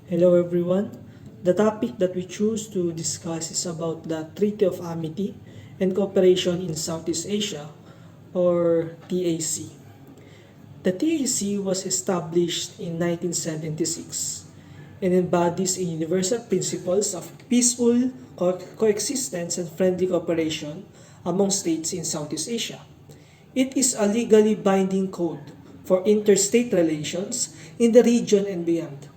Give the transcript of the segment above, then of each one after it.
Hello everyone. The topic that we choose to discuss is about the Treaty of Amity and Cooperation in Southeast Asia, or TAC. The TAC was established in 1976 and embodies a universal principles of peaceful coexistence and friendly cooperation among states in Southeast Asia. It is a legally binding code for interstate relations in the region and beyond.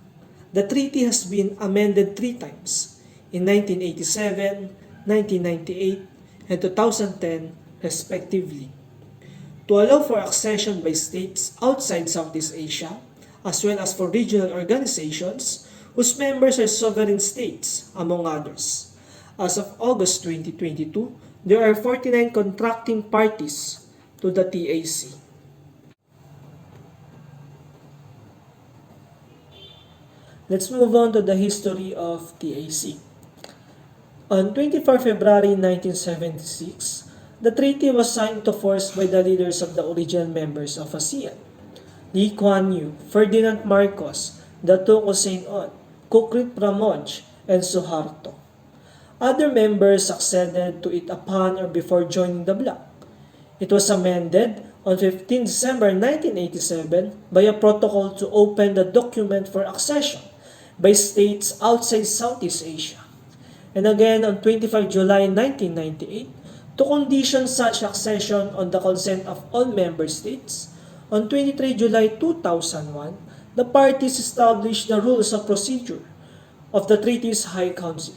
The treaty has been amended three times, in 1987, 1998, and 2010 respectively, to allow for accession by states outside Southeast Asia, as well as for regional organizations whose members are sovereign states, among others. As of August 2022, there are 49 contracting parties to the TAC. Let's move on to the history of TAC. On 24 February 1976, the treaty was signed into force by the leaders of the original members of ASEAN: Lee Kuan Yew, Ferdinand Marcos, Datuk Hussein On, Kukrit Pramoj, and Suharto. Other members succeeded to it upon or before joining the bloc. It was amended on 15 December 1987 by a protocol to open the document for accession by states outside Southeast Asia, and again on 25 July 1998 to condition such accession on the consent of all member states. On 23 July 2001, the parties established the rules of procedure of the treaty's High Council,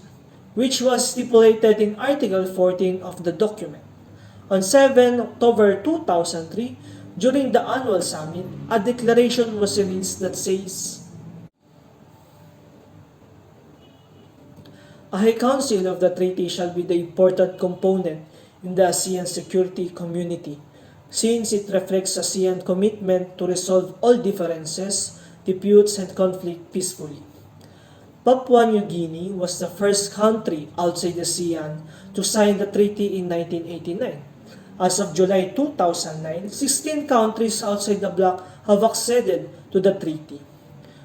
which was stipulated in Article 14 of the document. On 7 October 2003, during the annual summit, a declaration was released that says, "A High Council of the Treaty shall be the important component in the ASEAN security community, since it reflects ASEAN commitment to resolve all differences, disputes, and conflict peacefully." Papua New Guinea was the first country outside ASEAN to sign the treaty in 1989. As of July 2009, 16 countries outside the bloc have acceded to the treaty.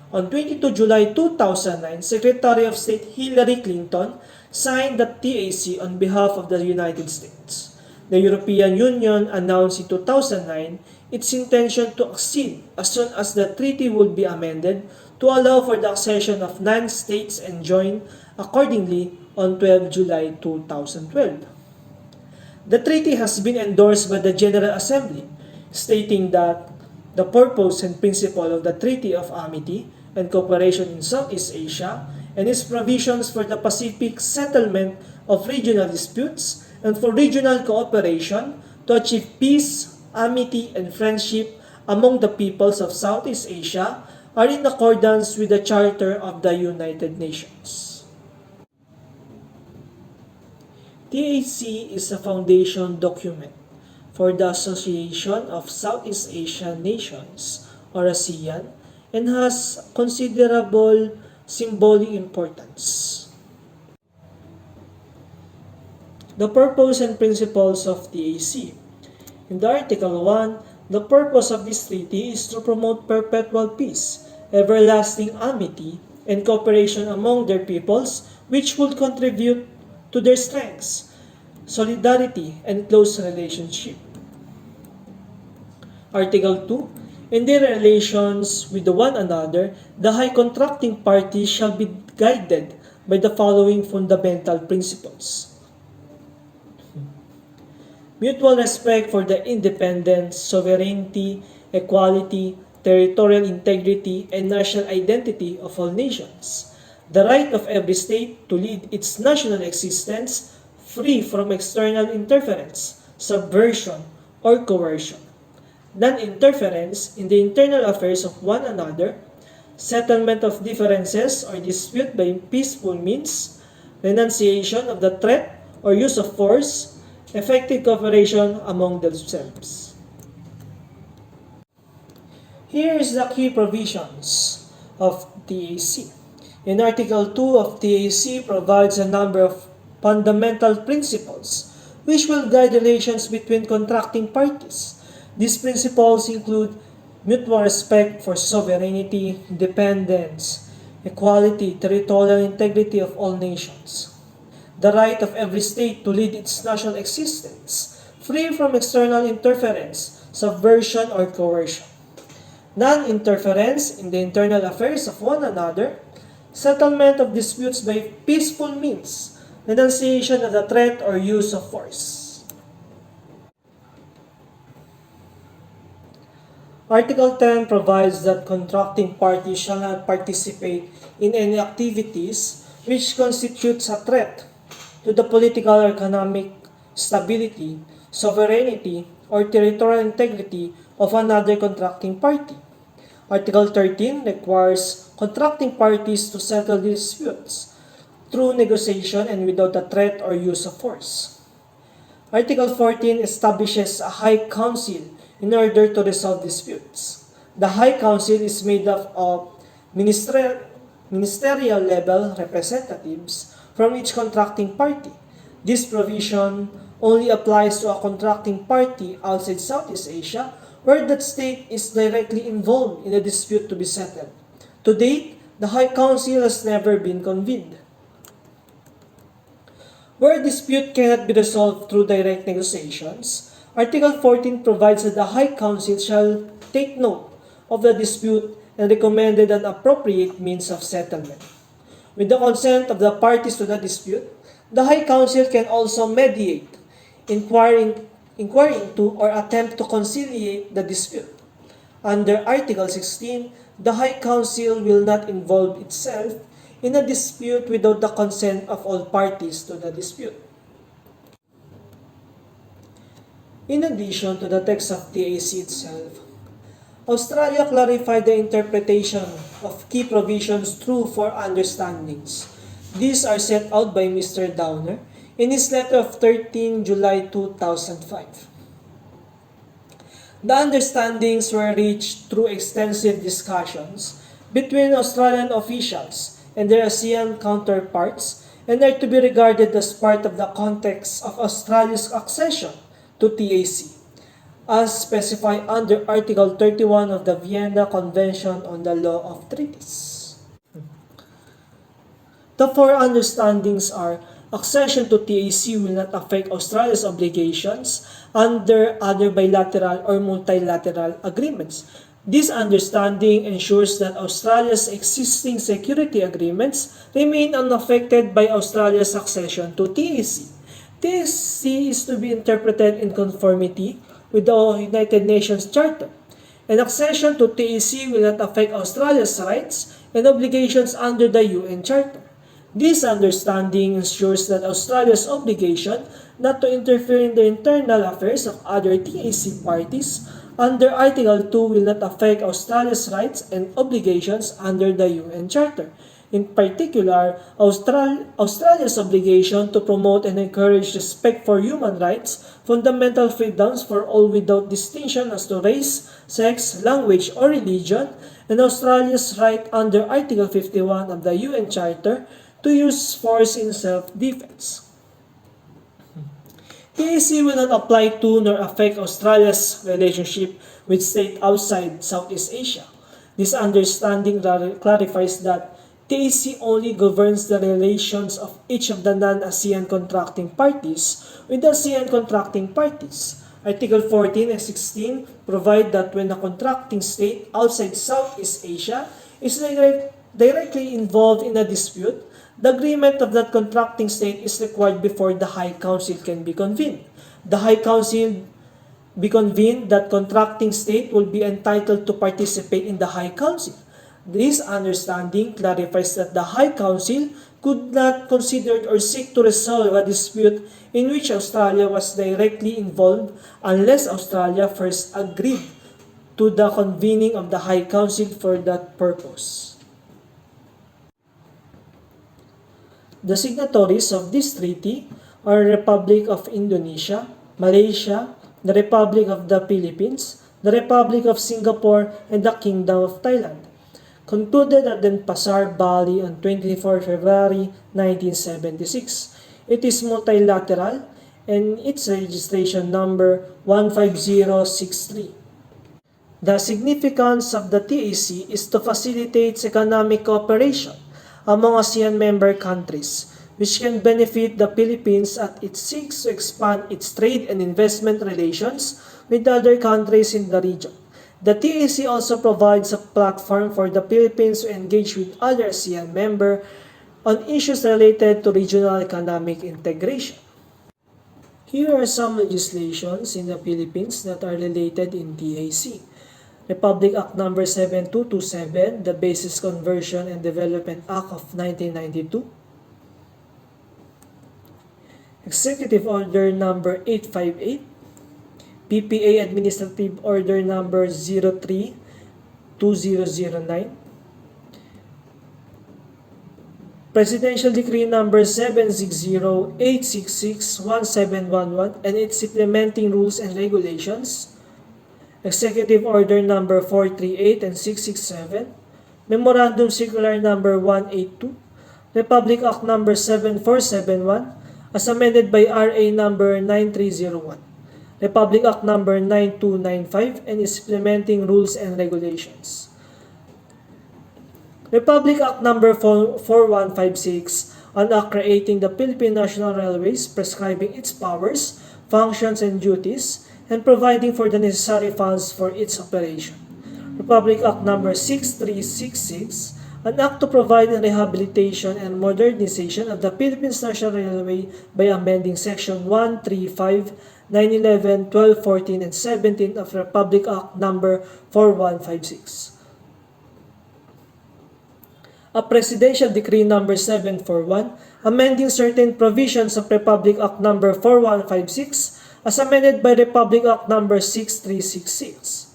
On 22 July 2009, Secretary of State Hillary Clinton signed the TAC on behalf of the United States. The European Union announced in 2009 its intention to accede as soon as the treaty would be amended to allow for the accession of non-states and join accordingly on 12 July 2012. The treaty has been endorsed by the General Assembly, stating that the purpose and principle of the Treaty of Amity and Cooperation in Southeast Asia and its provisions for the Pacific settlement of regional disputes and for regional cooperation to achieve peace, amity, and friendship among the peoples of Southeast Asia are in accordance with the Charter of the United Nations. TAC is a foundation document for the Association of Southeast Asian Nations, or ASEAN, and has considerable symbolic importance. The purpose and principles of TAC. In the Article 1, the purpose of this treaty is to promote perpetual peace, everlasting amity, and cooperation among their peoples, which would contribute to their strengths, solidarity, and close relationship. Article 2. In their relations with one another, the high contracting parties shall be guided by the following fundamental principles: mutual respect for the independence, sovereignty, equality, territorial integrity, and national identity of all nations; the right of every state to lead its national existence free from external interference, subversion, or coercion; non-interference in the internal affairs of one another; settlement of differences or dispute by peaceful means; renunciation of the threat or use of force; effective cooperation among themselves. Here is the key provisions of TAC. In Article 2 of TAC provides a number of fundamental principles which will guide relations between contracting parties. These principles include mutual respect for sovereignty, independence, equality, territorial integrity of all nations, the right of every state to lead its national existence, free from external interference, subversion, or coercion, non-interference in the internal affairs of one another, settlement of disputes by peaceful means, renunciation of the threat or use of force. Article 10 provides that contracting parties shall not participate in any activities which constitutes a threat to the political or economic stability, sovereignty, or territorial integrity of another contracting party. Article 13 requires contracting parties to settle disputes through negotiation and without the threat or use of force. Article 14 establishes a High Council in order to resolve disputes. The High Council is made up of ministerial level representatives from each contracting party. This provision only applies to a contracting party outside Southeast Asia where that state is directly involved in a dispute to be settled. To date, the High Council has never been convened. Where a dispute cannot be resolved through direct negotiations, Article 14 provides that the High Council shall take note of the dispute and recommended an appropriate means of settlement. With the consent of the parties to the dispute, the High Council can also mediate, inquire into or attempt to conciliate the dispute. Under Article 16, the High Council will not involve itself in a dispute without the consent of all parties to the dispute. In addition to the text of TAC itself, Australia clarified the interpretation of key provisions through four understandings. These are set out by Mr. Downer in his letter of 13 July 2005. The understandings were reached through extensive discussions between Australian officials and their ASEAN counterparts and are to be regarded as part of the context of Australia's accession to TAC, as specified under Article 31 of the Vienna Convention on the Law of Treaties. The four understandings are: accession to TAC will not affect Australia's obligations under other bilateral or multilateral agreements. This understanding ensures that Australia's existing security agreements remain unaffected by Australia's accession to TAC. TAC is to be interpreted in conformity with the United Nations Charter. An accession to TAC will not affect Australia's rights and obligations under the UN Charter. This understanding ensures that Australia's obligation not to interfere in the internal affairs of other TAC parties under Article 2 will not affect Australia's rights and obligations under the UN Charter. In particular, Australia's obligation to promote and encourage respect for human rights, fundamental freedoms for all without distinction as to race, sex, language, or religion, and Australia's right under Article 51 of the UN Charter to use force in self-defense. TAC will not apply to nor affect Australia's relationship with states outside Southeast Asia. This understanding clarifies that TAC only governs the relations of each of the non-ASEAN contracting parties with the ASEAN contracting parties. Article 14 and 16 provide that when a contracting state outside Southeast Asia is directly involved in a dispute, the agreement of that contracting state is required before the High Council can be convened. The High Council be convened, that contracting state will be entitled to participate in the High Council. This understanding clarifies that the High Council could not consider or seek to resolve a dispute in which Australia was directly involved unless Australia first agreed to the convening of the High Council for that purpose. The signatories of this treaty are the Republic of Indonesia, Malaysia, the Republic of the Philippines, the Republic of Singapore, and the Kingdom of Thailand. Concluded at Denpasar, Bali on 24 February 1976. It is multilateral and its registration number 15063. The significance of the TAC is to facilitate economic cooperation among ASEAN member countries, which can benefit the Philippines as it seeks to expand its trade and investment relations with other countries in the region. The TAC also provides a platform for the Philippines to engage with other ASEAN members on issues related to regional economic integration. Here are some legislations in the Philippines that are related in TAC. Republic Act No. 7227, the Basis Conversion and Development Act of 1992. Executive Order No. 858, PPA Administrative Order No. 03-2009, Presidential Decree No. 760-866-1711 and its implementing rules and regulations, Executive Order No. 438 and 667, Memorandum Circular No. 182, Republic Act No. 7471, as amended by RA No. 9301, Republic Act No. 9295 and its implementing rules and regulations. Republic Act No. 4156, an act creating the Philippine National Railways, prescribing its powers, functions, and duties, and providing for the necessary funds for its operation. Republic Act No. 6366, an act to provide in rehabilitation and modernization of the Philippines National Railway by amending Section 135, 911, 12, 14, and 17 of Republic Act No. 4156. A Presidential Decree No. 741, amending certain provisions of Republic Act No. 4156 as amended by Republic Act No. 6366.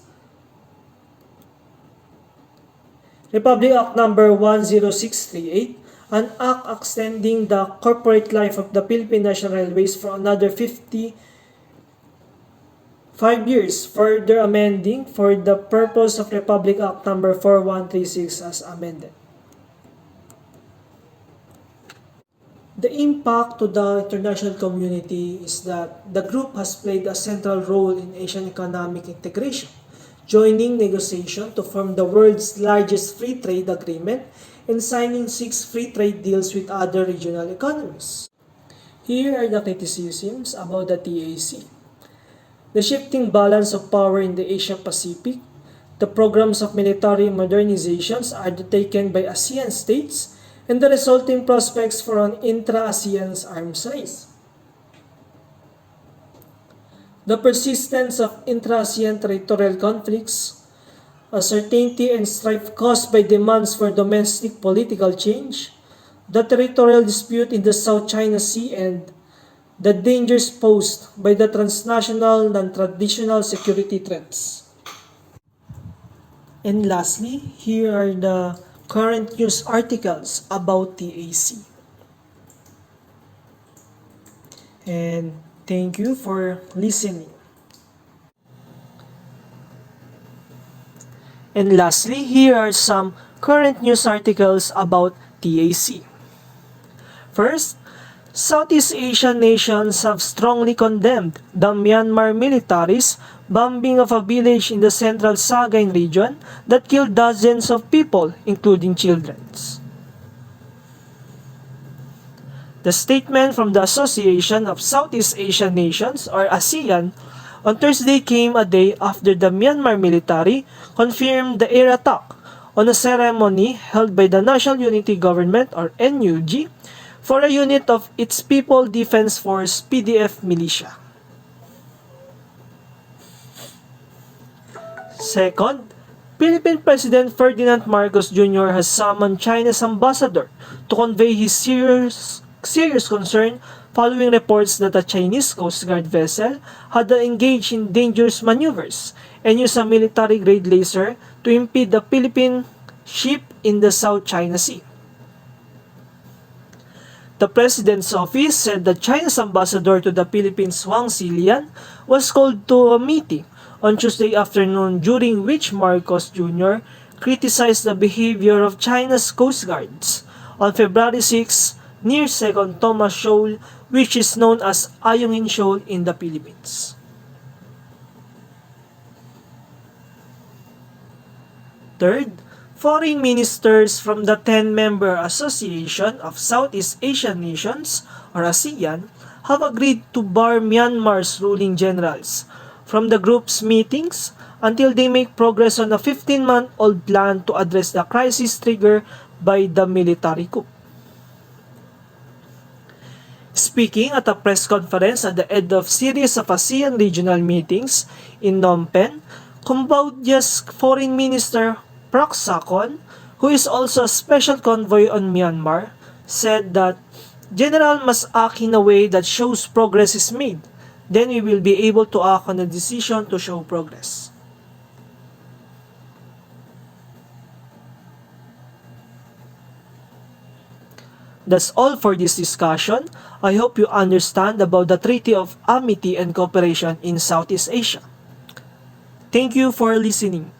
Republic Act No. 10638, an act extending the corporate life of the Philippine National Railways for another 55 years, further amending for the purpose of Republic Act No. 4136 as amended. The impact to the international community is that the group has played a central role in Asian economic integration, joining negotiations to form the world's largest free trade agreement and signing 6 free trade deals with other regional economies. Here are the criticisms about the TAC. The shifting balance of power in the Asia Pacific, the programs of military modernizations undertaken by ASEAN states, and the resulting prospects for an intra-ASEAN arms race. The persistence of intra-ASEAN territorial conflicts, uncertainty and strife caused by demands for domestic political change, the territorial dispute in the South China Sea, and the dangers posed by the transnational non-traditional security threats. And lastly, here are the current news articles about TAC. And thank you for listening. And lastly, here are some current news articles about TAC. First, Southeast Asian nations have strongly condemned the Myanmar military's bombing of a village in the central Sagaing region that killed dozens of people, including children. The statement from the Association of Southeast Asian Nations, or ASEAN, on Thursday came a day after the Myanmar military confirmed the air attack on a ceremony held by the National Unity Government, or NUG, for a unit of its People Defense Force (PDF) militia. Second, Philippine President Ferdinand Marcos Jr. has summoned China's ambassador to convey his serious concern following reports that a Chinese Coast Guard vessel had engaged in dangerous maneuvers and used a military-grade laser to impede the Philippine ship in the South China Sea. The President's office said that China's ambassador to the Philippines, Wang Xilian, was called to a meeting on Tuesday afternoon during which Marcos Jr. criticized the behavior of China's Coast Guards on February 6 near 2nd Thomas Shoal, which is known as Ayungin Shoal in the Philippines. Third, foreign ministers from the 10-member Association of Southeast Asian Nations, or ASEAN, have agreed to bar Myanmar's ruling generals from the group's meetings until they make progress on a 15-month-old plan to address the crisis triggered by the military coup. Speaking at a press conference at the end of series of ASEAN regional meetings in Phnom Penh, Cambodia's Foreign Minister Prak Sakon, who is also a special convoy on Myanmar, said that General must act in a way that shows progress is made. Then we will be able to act on a decision to show progress. That's all for this discussion. I hope you understand about the Treaty of Amity and Cooperation in Southeast Asia. Thank you for listening.